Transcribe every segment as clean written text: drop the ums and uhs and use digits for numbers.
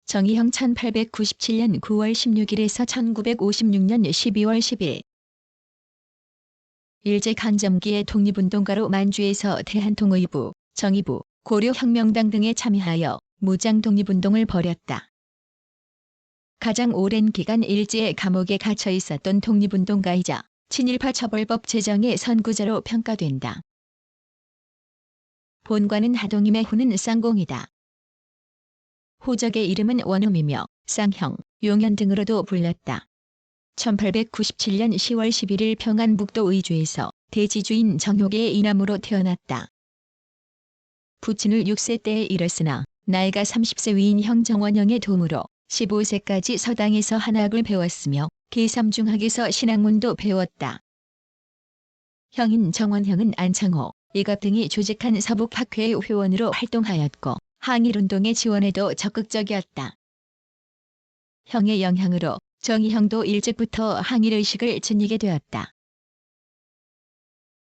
정의형 1897년 9월 16일에서 1956년 12월 10일 일제강점기의 독립운동가로 만주에서 대한통의부, 정의부, 고려혁명당 등에 참여하여 무장 독립운동을 벌였다. 가장 오랜 기간 일제의 감옥에 갇혀 있었던 독립운동가이자 친일파 처벌법 제정의 선구자로 평가된다. 본관은 하동임의 후는 쌍공이다. 호적의 이름은 원음이며 쌍형, 용현 등으로도 불렸다. 1897년 10월 11일 평안북도 의주에서 대지주인 정효계의 이남으로 태어났다. 부친을 6세 때에 잃었으나 나이가 30세 위인 형 정원형의 도움으로 15세까지 서당에서 한학을 배웠으며 계삼중학에서 신학문도 배웠다. 형인 정원형은 안창호, 이갑 등이 조직한 서북학회의 회원으로 활동하였고 항일운동의 지원에도 적극적이었다. 형의 영향으로 정의형도 일찍부터 항일의식을 지니게 되었다.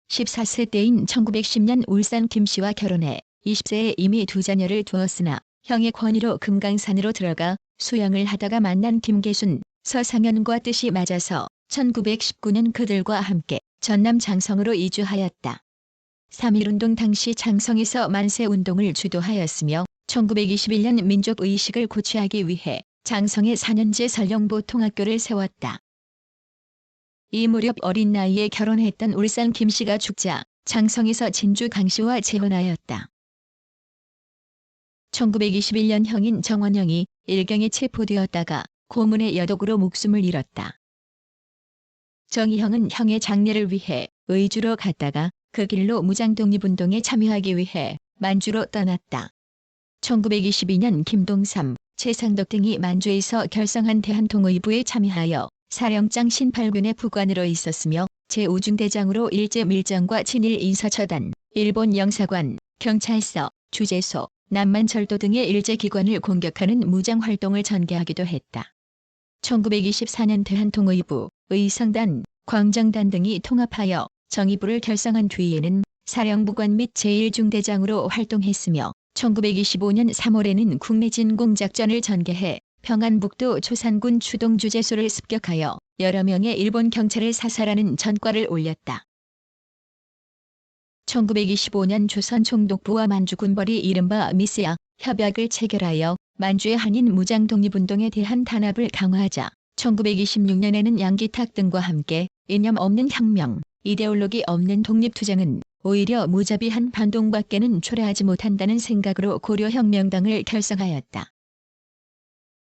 14세 때인 1910년 울산 김씨와 결혼해 20세에 이미 두 자녀를 두었으나 형의 권위로 금강산으로 들어가 수양을 하다가 만난 김계순, 서상현과 뜻이 맞아서 1919년 그들과 함께 전남 장성으로 이주하였다. 3.1운동 당시 장성에서 만세운동을 주도하였으며 1921년 민족의식을 고취하기 위해 장성에 4년제 설령보통학교를 세웠다. 이 무렵 어린 나이에 결혼했던 울산 김씨가 죽자 장성에서 진주 강씨와 재혼하였다. 1921년 형인 정원형이 일경에 체포되었다가 고문의 여독으로 목숨을 잃었다. 정의형은 형의 장례를 위해 의주로 갔다가 그 길로 무장독립운동에 참여하기 위해 만주로 떠났다. 1922년 김동삼, 최상덕 등이 만주에서 결성한 대한통의부에 참여하여 사령장 신팔군의 부관으로 있었으며 제5중대장으로 일제 밀정과 친일 인사처단, 일본 영사관, 경찰서, 주재소, 남만철도 등의 일제기관을 공격하는 무장활동을 전개하기도 했다. 1924년 대한통의부, 의성단, 광정단 등이 통합하여 정의부를 결성한 뒤에는 사령부관 및 제1중대장으로 활동했으며 1925년 3월에는 국내진공작전을 전개해 평안북도 초산군 추동주재소를 습격하여 여러 명의 일본 경찰을 사살하는 전과를 올렸다. 1925년 조선 총독부와 만주 군벌이 이른바 미스야 협약을 체결하여 만주의 한인 무장 독립운동에 대한 단합을 강화하자 1926년에는 양기탁 등과 함께 이념 없는 혁명, 이데올로기 없는 독립투쟁은 오히려 무자비한 반동밖에는 초래하지 못한다는 생각으로 고려혁명당을 결성하였다.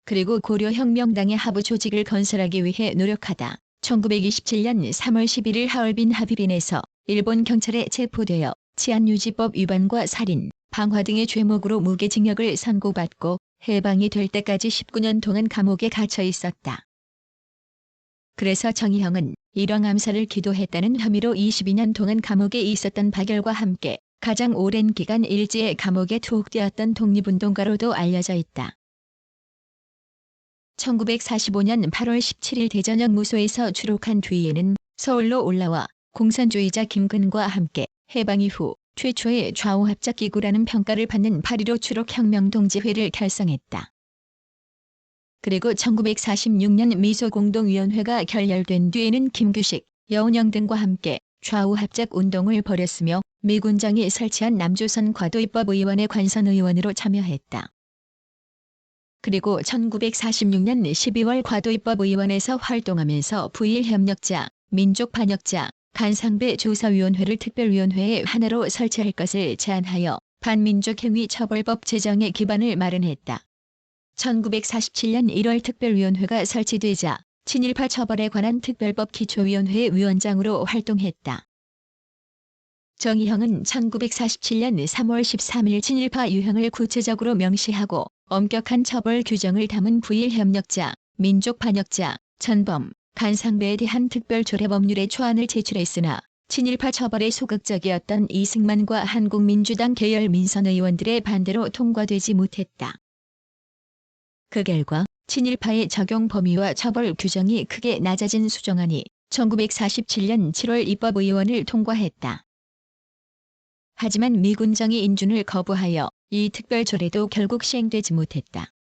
그리고 고려혁명당의 하부 조직을 건설하기 위해 노력하다 1927년 3월 11일 하얼빈 하비빈에서 일본 경찰에 체포되어 치안유지법 위반과 살인, 방화 등의 죄목으로 무기징역을 선고받고 해방이 될 때까지 19년 동안 감옥에 갇혀 있었다. 그래서 정의형은 일왕 암살을 기도했다는 혐의로 22년 동안 감옥에 있었던 박열과 함께 가장 오랜 기간 일제의 감옥에 투옥되었던 독립운동가로도 알려져 있다. 1945년 8월 17일 대전역 무소에서 추록한 뒤에는 서울로 올라와 공산주의자 김근과 함께 해방 이후 최초의 좌우합작기구라는 평가를 받는 8.15 추록혁명동지회를 결성했다. 그리고 1946년 미소공동위원회가 결렬된 뒤에는 김규식, 여운형 등과 함께 좌우합작운동을 벌였으며 미군정이 설치한 남조선 과도입법의원의 관선의원으로 참여했다. 그리고 1946년 12월 과도입법의원에서 활동하면서 부일협력자, 민족반역자, 간상배 조사위원회를 특별위원회의 하나로 설치할 것을 제안하여 반민족행위 처벌법 제정의 기반을 마련했다. 1947년 1월 특별위원회가 설치되자 친일파 처벌에 관한 특별법 기초위원회 위원장으로 활동했다. 정의형은 1947년 3월 13일 친일파 유형을 구체적으로 명시하고 엄격한 처벌 규정을 담은 부일협력자, 민족반역자, 전범, 간상배에 대한 특별조례법률의 초안을 제출했으나 친일파 처벌에 소극적이었던 이승만과 한국민주당 계열 민선의원들의 반대로 통과되지 못했다. 그 결과 친일파의 적용 범위와 처벌 규정이 크게 낮아진 수정안이 1947년 7월 입법의원을 통과했다. 하지만 미군정이 인준을 거부하여 이 특별조례도 결국 시행되지 못했다.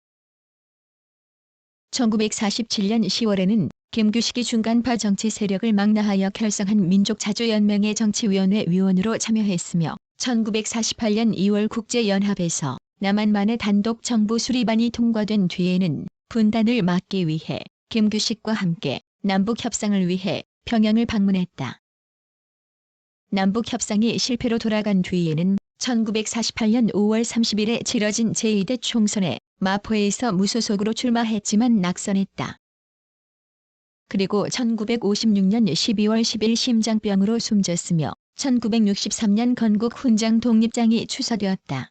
1947년 10월에는 김규식이 중간파 정치 세력을 망라하여 결성한 민족자주연맹의 정치위원회 위원으로 참여했으며 1948년 2월 국제연합에서 남한만의 단독 정부 수립안이 통과된 뒤에는 분단을 막기 위해 김규식과 함께 남북협상을 위해 평양을 방문했다. 남북협상이 실패로 돌아간 뒤에는 1948년 5월 30일에 치러진 제2대 총선에 마포에서 무소속으로 출마했지만 낙선했다. 그리고 1956년 12월 10일 심장병으로 숨졌으며 1963년 건국 훈장 독립장이 추서되었다.